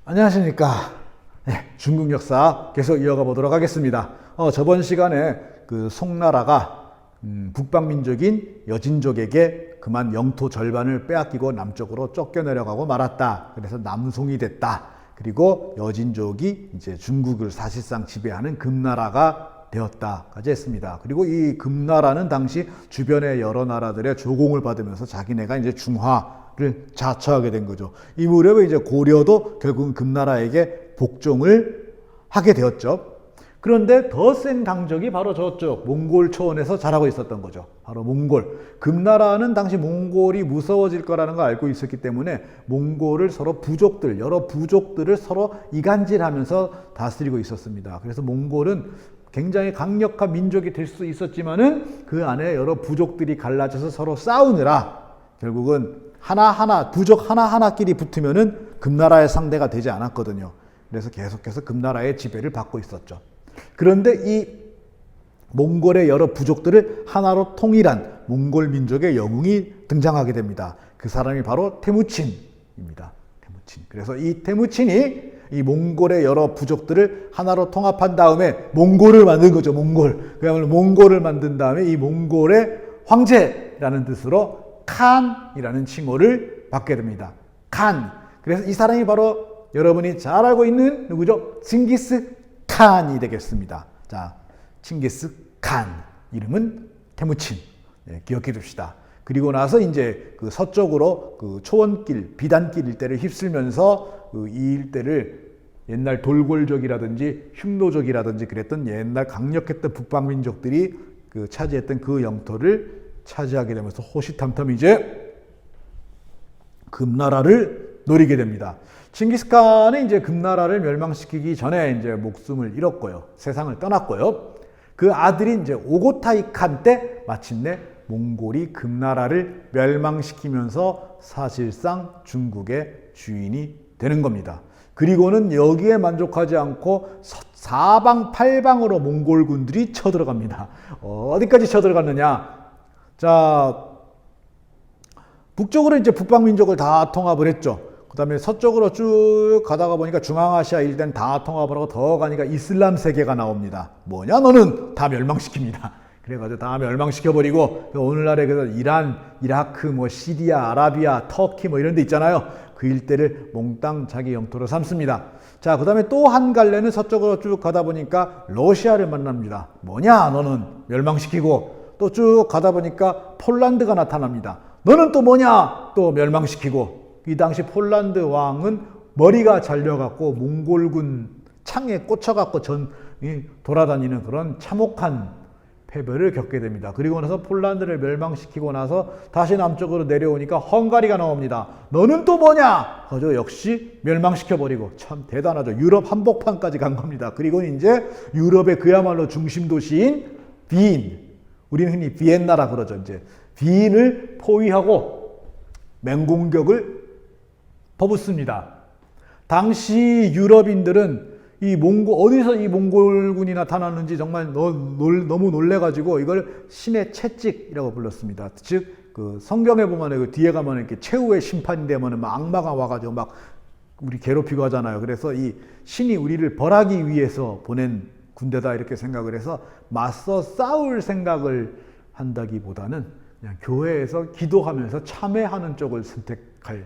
안녕하십니까. 네, 중국 역사 계속 이어가 보도록 하겠습니다. 저번 시간에 그 송나라가 북방민족인 여진족에게 그만 영토 절반을 빼앗기고 남쪽으로 쫓겨내려가고 말았다. 그래서 남송이 됐다. 그리고 여진족이 이제 중국을 사실상 지배하는 금나라가 되었다까지 했습니다. 그리고 이 금나라는 당시 주변의 여러 나라들의 조공을 받으면서 자기네가 이제 중화를 자처하게 된 거죠. 이 무렵에 이제 고려도 결국은 금나라에게 복종을 하게 되었죠. 그런데 더 센 강적이 바로 저쪽 몽골 초원에서 자라고 있었던 거죠. 바로 몽골. 금나라는 당시 몽골이 무서워질 거라는 걸 알고 있었기 때문에 몽골을 서로 부족들, 여러 부족들을 서로 이간질하면서 다스리고 있었습니다. 그래서 몽골은 굉장히 강력한 민족이 될 수 있었지만은 그 안에 여러 부족들이 갈라져서 서로 싸우느라 결국은 부족 하나하나끼리 붙으면은 금나라의 상대가 되지 않았거든요. 그래서 계속해서 금나라의 지배를 받고 있었죠. 그런데 이 몽골의 여러 부족들을 하나로 통일한 몽골 민족의 영웅이 등장하게 됩니다. 그 사람이 바로 테무친입니다. 테무친. 그래서 이 테무친이 이 몽골의 여러 부족들을 하나로 통합한 다음에 몽골을 만든 거죠. 몽골. 그야말로 몽골을 만든 다음에 이 몽골의 황제라는 뜻으로 칸이라는 칭호를 받게 됩니다. 칸. 그래서 이 사람이 바로 여러분이 잘 알고 있는 누구죠? 칭기스 칸이 되겠습니다. 자, 칭기스 칸. 이름은 테무친. 네, 기억해 둡시다. 그리고 나서 이제 그 서쪽으로 그 초원길, 비단길 일대를 휩쓸면서 그 이 일대를 옛날 돌골족이라든지 흉노족이라든지 그랬던 옛날 강력했던 북방민족들이 그 차지했던 그 영토를 차지하게 되면서 호시탐탐 이제 금나라를 노리게 됩니다. 칭기스칸은 이제 금나라를 멸망시키기 전에 이제 목숨을 잃었고요. 세상을 떠났고요. 그 아들이 이제 오고타이 칸 때 마침내 몽골이 금나라를 멸망시키면서 사실상 중국의 주인이 되는 겁니다. 그리고는 여기에 만족하지 않고 사방팔방으로 몽골군들이 쳐들어갑니다. 어디까지 쳐들어갔느냐? 자, 북쪽으로 이제 북방민족을 다 통합을 했죠. 그 다음에 서쪽으로 쭉 가다가 보니까 중앙아시아 일대는 다 통합을 하고 더 가니까 이슬람 세계가 나옵니다. 뭐냐? 너는 다 멸망시킵니다. 그래가지고 다 멸망시켜버리고 오늘날에 그래서 이란, 이라크, 뭐 시리아, 아라비아, 터키 뭐 이런 데 있잖아요. 그 일대를 몽땅 자기 영토로 삼습니다. 자, 그 다음에 또 한 갈래는 서쪽으로 쭉 가다 보니까 러시아를 만납니다. 뭐냐? 너는 멸망시키고 또 쭉 가다 보니까 폴란드가 나타납니다. 너는 또 뭐냐? 또 멸망시키고 이 당시 폴란드 왕은 머리가 잘려갖고 몽골군 창에 꽂혀갖고 돌아다니는 그런 참혹한 패배를 겪게 됩니다. 그리고 나서 폴란드를 멸망시키고 나서 다시 남쪽으로 내려오니까 헝가리가 나옵니다. 너는 또 뭐냐? 그저 역시 멸망시켜버리고 참 대단하죠. 유럽 한복판까지 간 겁니다. 그리고 이제 유럽의 그야말로 중심 도시인 비인, 우리는 흔히 비엔나라 그러죠. 이제 비인을 포위하고 맹공격을 퍼붓습니다. 당시 유럽인들은 어디서 이 몽골군이 나타났는지 정말 너무 놀래가지고 이걸 신의 채찍이라고 불렀습니다. 즉, 그 성경에 보면 그 뒤에 가면 이렇게 최후의 심판이 되면 막 악마가 와가지고 막 우리 괴롭히고 하잖아요. 그래서 이 신이 우리를 벌하기 위해서 보낸 군대다 이렇게 생각을 해서 맞서 싸울 생각을 한다기보다는 그냥 교회에서 기도하면서 참회하는 쪽을 선택할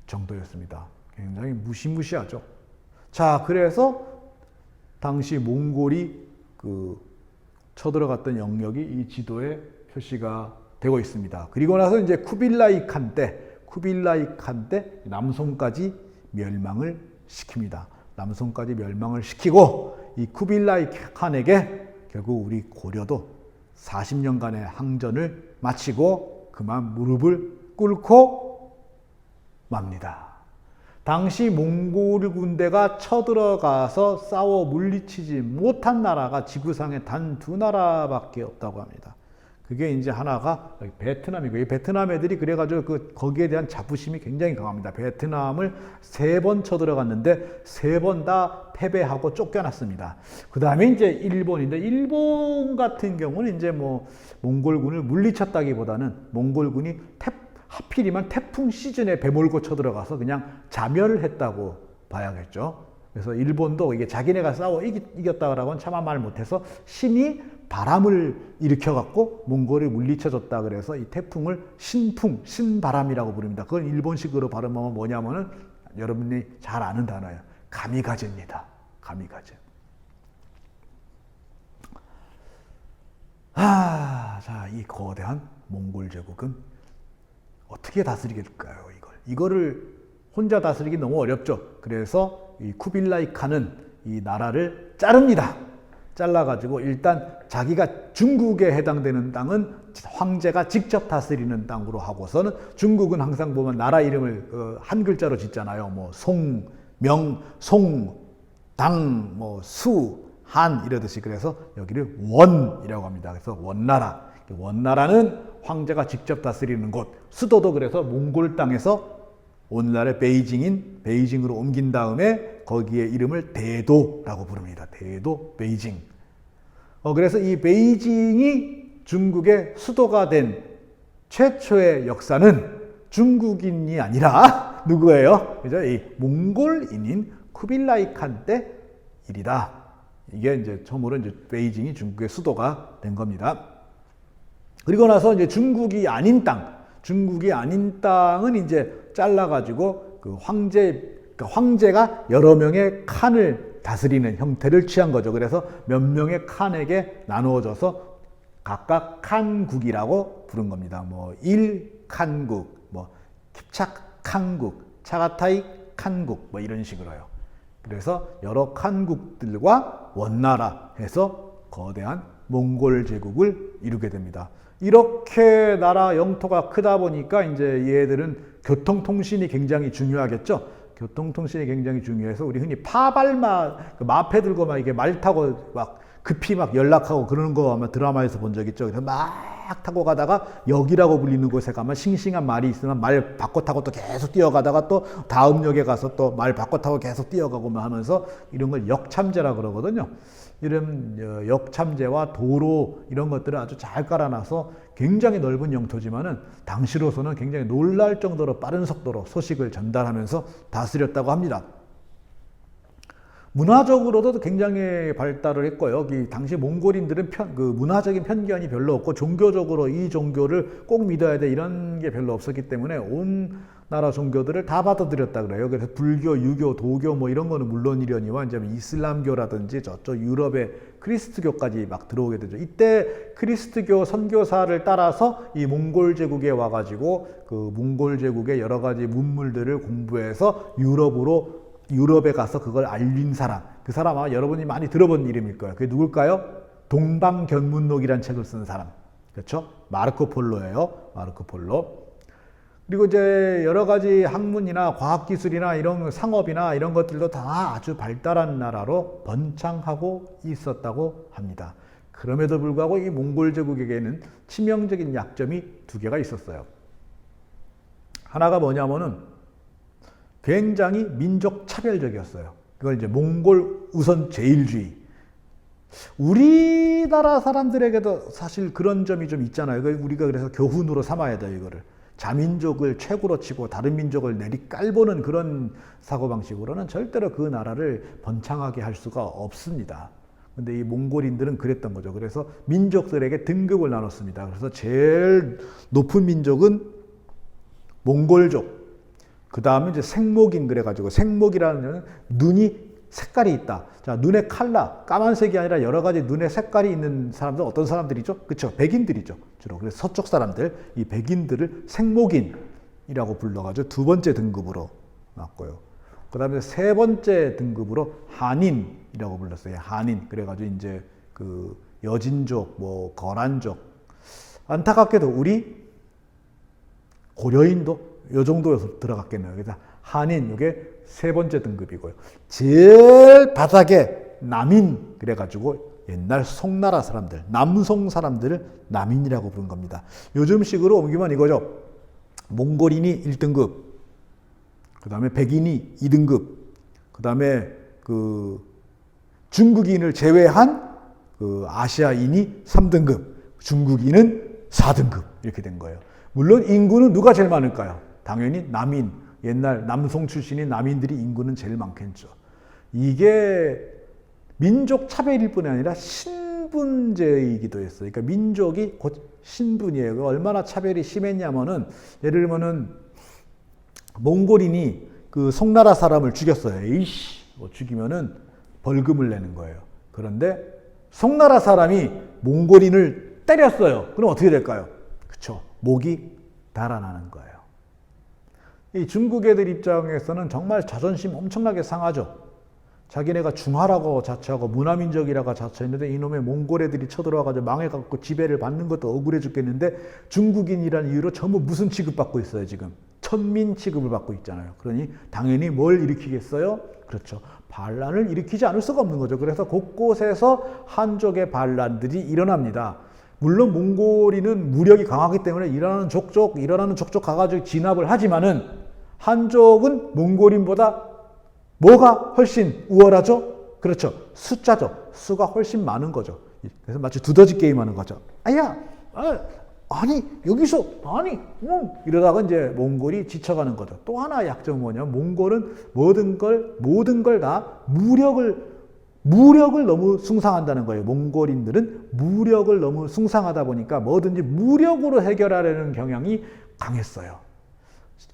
정도였습니다. 굉장히 무시무시하죠. 자, 그래서 당시 몽골이 쳐들어갔던 영역이 이 지도에 표시가 되고 있습니다. 그리고 나서 이제 쿠빌라이 칸 때 남송까지 멸망을 시킵니다. 남송까지 멸망을 시키고 이 쿠빌라이 칸에게 결국 우리 고려도 40년간의 항전을 마치고 그만 무릎을 꿇고 맙니다. 당시 몽골 군대가 쳐들어가서 싸워 물리치지 못한 나라가 지구상에 단 2나라밖에 없다고 합니다. 그게 이제 하나가 베트남이고, 이 베트남 애들이 그래가지고 거기에 대한 자부심이 굉장히 강합니다. 베트남을 3번 쳐들어갔는데 3번 다 패배하고 쫓겨났습니다. 그 다음에 이제 일본인데, 일본 같은 경우는 이제 뭐 몽골군을 물리쳤다기보다는 몽골군이 하필이면 태풍 시즌에 배 몰고 쳐들어가서 그냥 자멸을 했다고 봐야겠죠. 그래서 일본도 이게 자기네가 싸워 이겼다라고는 차마 말 못해서 신이 바람을 일으켜갖고 몽골을 물리쳐줬다 그래서 이 태풍을 신풍, 신바람이라고 부릅니다. 그건 일본식으로 발음하면 뭐냐면은 여러분이 잘 아는 단어예요. 가미가제입니다. 가미가제. 자, 이 거대한 몽골 제국은 어떻게 다스리겠을까요, 이거를 혼자 다스리기 너무 어렵죠. 그래서 이 쿠빌라이 칸은 이 나라를 자릅니다. 잘라가지고 일단 자기가 중국에 해당되는 땅은 황제가 직접 다스리는 땅으로 하고서는 중국은 항상 보면 나라 이름을 한 글자로 짓잖아요. 뭐 송, 명, 송, 당, 뭐 수, 한 이러듯이 그래서 여기를 원이라고 합니다. 그래서 원나라. 원나라는 황제가 직접 다스리는 곳. 수도도 그래서 몽골 땅에서 오늘날의 베이징으로 옮긴 다음에 거기에 이름을 대도라고 부릅니다. 대도, 베이징. 그래서 이 베이징이 중국의 수도가 된 최초의 역사는 중국인이 아니라 누구예요? 그죠? 이 몽골인인 쿠빌라이 칸 때 일이다. 이게 이제 처음으로 이제 베이징이 중국의 수도가 된 겁니다. 그리고 나서 이제 중국이 아닌 땅은 이제 잘라가지고 그 황제가 여러 명의 칸을 다스리는 형태를 취한 거죠. 그래서 몇 명의 칸에게 나누어져서 각각 칸국이라고 부른 겁니다. 뭐 일칸국, 뭐 킵착 칸국, 차가타이 칸국, 뭐 이런 식으로요. 그래서 여러 칸국들과 원나라 해서 거대한 몽골 제국을 이루게 됩니다. 이렇게 나라 영토가 크다 보니까 이제 얘들은 교통통신이 굉장히 중요하겠죠. 교통통신이 굉장히 중요해서 우리 흔히 마패 들고 막 이게 말 타고 막 급히 막 연락하고 그러는 거 아마 드라마에서 본 적 있죠. 그래서 막 타고 가다가 역이라고 불리는 곳에 가면 싱싱한 말이 있으면 말 바꿔 타고 또 계속 뛰어가다가 또 다음 역에 가서 또 말 바꿔 타고 계속 뛰어가고 하면서 이런 걸 역참제라 그러거든요. 이런 역참제와 도로 이런 것들을 아주 잘 깔아놔서 굉장히 넓은 영토지만은 당시로서는 굉장히 놀랄 정도로 빠른 속도로 소식을 전달하면서 다스렸다고 합니다. 문화적으로도 굉장히 발달을 했고요. 당시 몽골인들은 문화적인 편견이 별로 없고 종교적으로 이 종교를 꼭 믿어야 돼 이런 게 별로 없었기 때문에 온 나라 종교들을 다 받아들였다 그래요. 그래서 불교, 유교, 도교 뭐 이런 거는 물론이려니와 이제 이슬람교라든지 저쪽 유럽의 크리스트교까지 막 들어오게 되죠. 이때 크리스트교 선교사를 따라서 이 몽골 제국에 와가지고 그 몽골 제국의 여러 가지 문물들을 공부해서 유럽에 가서 그걸 알린 사람. 그 사람 아마 여러분이 많이 들어본 이름일 거예요. 그게 누굴까요? 동방견문록이라는 책을 쓴 사람. 그렇죠? 마르코 폴로예요. 마르코 폴로. 그리고 이제 여러 가지 학문이나 과학기술이나 이런 상업이나 이런 것들도 다 아주 발달한 나라로 번창하고 있었다고 합니다. 그럼에도 불구하고 이 몽골 제국에게는 치명적인 약점이 두 개가 있었어요. 하나가 뭐냐면은 굉장히 민족 차별적이었어요. 그걸 이제 몽골 우선 제일주의. 우리나라 사람들에게도 사실 그런 점이 좀 있잖아요. 우리가 그래서 교훈으로 삼아야 돼요, 이거를. 자민족을 최고로 치고 다른 민족을 내리깔보는 그런 사고방식으로는 절대로 그 나라를 번창하게 할 수가 없습니다. 근데 이 몽골인들은 그랬던 거죠. 그래서 민족들에게 등급을 나눴습니다. 그래서 제일 높은 민족은 몽골족. 그 다음에 이제 생목인 그래가지고 생목이라는 눈이 색깔이 있다. 자, 눈의 컬러, 까만색이 아니라 여러 가지 눈의 색깔이 있는 사람들 어떤 사람들이죠? 그렇죠. 백인들이죠. 주로. 그래서 서쪽 사람들, 이 백인들을 생목인이라고 불러가지고 두 번째 등급으로 놨고요. 그 다음에 세 번째 등급으로 한인이라고 불렀어요. 한인. 그래가지고 이제 그 여진족, 뭐 거란족. 안타깝게도 우리 고려인도 요 정도에서 들어갔겠네요. 그래서 한인, 이게 세 번째 등급이고요. 제일 바닥에 남인, 그래가지고 옛날 송나라 사람들, 남송 사람들을 남인이라고 부른 겁니다. 요즘식으로 옮기면 이거죠. 몽골인이 1등급, 그 다음에 백인이 2등급, 그 다음에 그 중국인을 제외한 그 아시아인이 3등급, 중국인은 4등급, 이렇게 된 거예요. 물론 인구는 누가 제일 많을까요? 당연히 남인. 옛날 남송 출신인 남인들이 인구는 제일 많겠죠. 이게 민족 차별일 뿐이 아니라 신분제이기도 했어요. 그러니까 민족이 곧 신분이에요. 얼마나 차별이 심했냐면은 예를 들면은 몽골인이 그 송나라 사람을 죽였어요. 에이씨, 뭐 죽이면은 벌금을 내는 거예요. 그런데 송나라 사람이 몽골인을 때렸어요. 그럼 어떻게 될까요? 그쵸? 목이 달아나는 거예요. 이 중국 애들 입장에서는 정말 자존심 엄청나게 상하죠. 자기네가 중화라고 자처하고 문화민족이라고 자처했는데 이놈의 몽골 애들이 쳐들어와가지고 망해갖고 지배를 받는 것도 억울해 죽겠는데 중국인이라는 이유로 전부 무슨 취급받고 있어요 지금? 천민 취급을 받고 있잖아요. 그러니 당연히 뭘 일으키겠어요? 그렇죠. 반란을 일으키지 않을 수가 없는 거죠. 그래서 곳곳에서 한족의 반란들이 일어납니다. 물론 몽골인은 무력이 강하기 때문에 일어나는 족족 가가지고 진압을 하지만은 한족은 몽골인보다 뭐가 훨씬 우월하죠? 그렇죠. 숫자죠. 수가 훨씬 많은 거죠. 그래서 마치 두더지 게임 하는 거죠. 아니, 여기서, 이러다가 이제 몽골이 지쳐가는 거죠. 또 하나 약점은 뭐냐면, 몽골은 모든 걸 다 무력을 너무 숭상한다는 거예요. 몽골인들은 무력을 너무 숭상하다 보니까 뭐든지 무력으로 해결하려는 경향이 강했어요.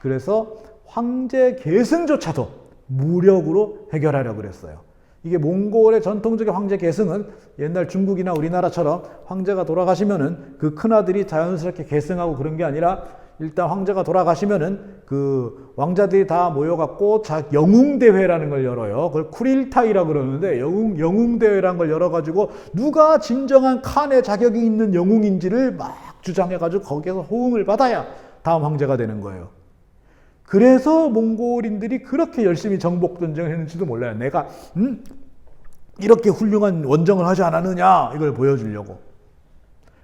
그래서 황제 계승조차도 무력으로 해결하려고 그랬어요. 이게 몽골의 전통적인 황제 계승은 옛날 중국이나 우리나라처럼 황제가 돌아가시면은 그 큰아들이 자연스럽게 계승하고 그런 게 아니라 일단 황제가 돌아가시면은 그 왕자들이 다 모여갖고 영웅대회라는 걸 열어요. 그걸 쿠릴타이라고 그러는데 영웅대회라는 걸 열어가지고 누가 진정한 칸의 자격이 있는 영웅인지를 막 주장해가지고 거기에서 호응을 받아야 다음 황제가 되는 거예요. 그래서 몽골인들이 그렇게 열심히 정복전쟁을 했는지도 몰라요. 내가 이렇게 훌륭한 원정을 하지 않았느냐 이걸 보여주려고.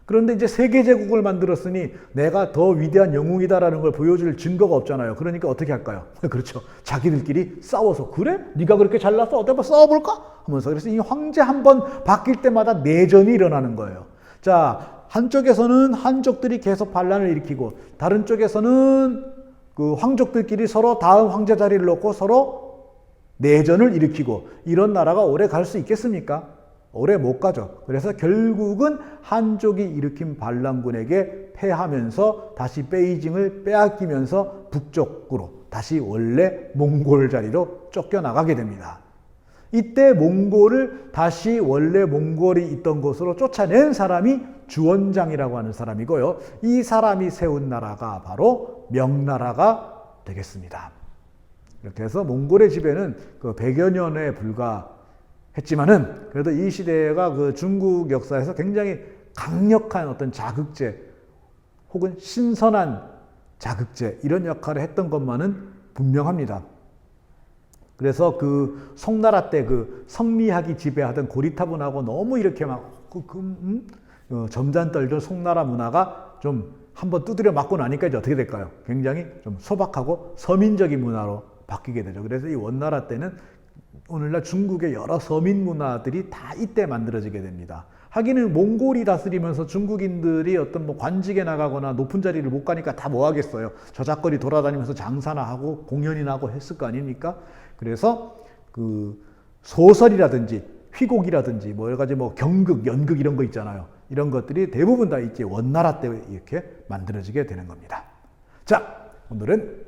그런데 이제 세계제국을 만들었으니 내가 더 위대한 영웅이다라는 걸 보여줄 증거가 없잖아요. 그러니까 어떻게 할까요? 그렇죠. 자기들끼리 싸워서 그래? 네가 그렇게 잘났어? 어디 한번 싸워볼까? 하면서 그래서 이 황제 한 번 바뀔 때마다 내전이 일어나는 거예요. 자, 한쪽에서는 한족들이 계속 반란을 일으키고 다른 쪽에서는 그 황족들끼리 서로 다음 황제 자리를 놓고 서로 내전을 일으키고 이런 나라가 오래 갈 수 있겠습니까? 오래 못 가죠. 그래서 결국은 한족이 일으킨 반란군에게 패하면서 다시 베이징을 빼앗기면서 북쪽으로 다시 원래 몽골 자리로 쫓겨나가게 됩니다. 이때 몽골을 다시 원래 몽골이 있던 곳으로 쫓아낸 사람이 주원장이라고 하는 사람이고요. 이 사람이 세운 나라가 바로 명나라가 되겠습니다. 이렇게 해서 몽골의 지배는 그 100여 년에 불과했지만은 그래도 이 시대가 그 중국 역사에서 굉장히 강력한 어떤 자극제 혹은 신선한 자극제 이런 역할을 했던 것만은 분명합니다. 그래서 그 송나라 때 그 성리학이 지배하던 고리타분하고 너무 이렇게 막 점잖 떨던 송나라 문화가 좀 한번 두드려 맞고 나니까 이제 어떻게 될까요? 굉장히 좀 소박하고 서민적인 문화로 바뀌게 되죠. 그래서 이 원나라 때는 오늘날 중국의 여러 서민 문화들이 다 이때 만들어지게 됩니다. 하기는 몽골이 다스리면서 중국인들이 어떤 뭐 관직에 나가거나 높은 자리를 못 가니까 다 뭐 하겠어요. 저작거리 돌아다니면서 장사나 하고 공연이나 하고 했을 거 아닙니까? 그래서 그 소설이라든지 휘곡이라든지 뭐 여러 가지 뭐 경극, 연극 이런 거 있잖아요. 이런 것들이 대부분 다 이제 원나라 때 이렇게 만들어지게 되는 겁니다. 자, 오늘은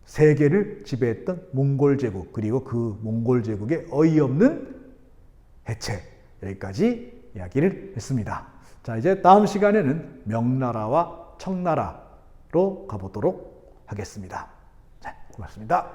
세계를 지배했던 몽골 제국 그리고 그 몽골 제국의 어이없는 해체 여기까지 이야기를 했습니다. 자, 이제 다음 시간에는 명나라와 청나라로 가보도록 하겠습니다. 자, 고맙습니다.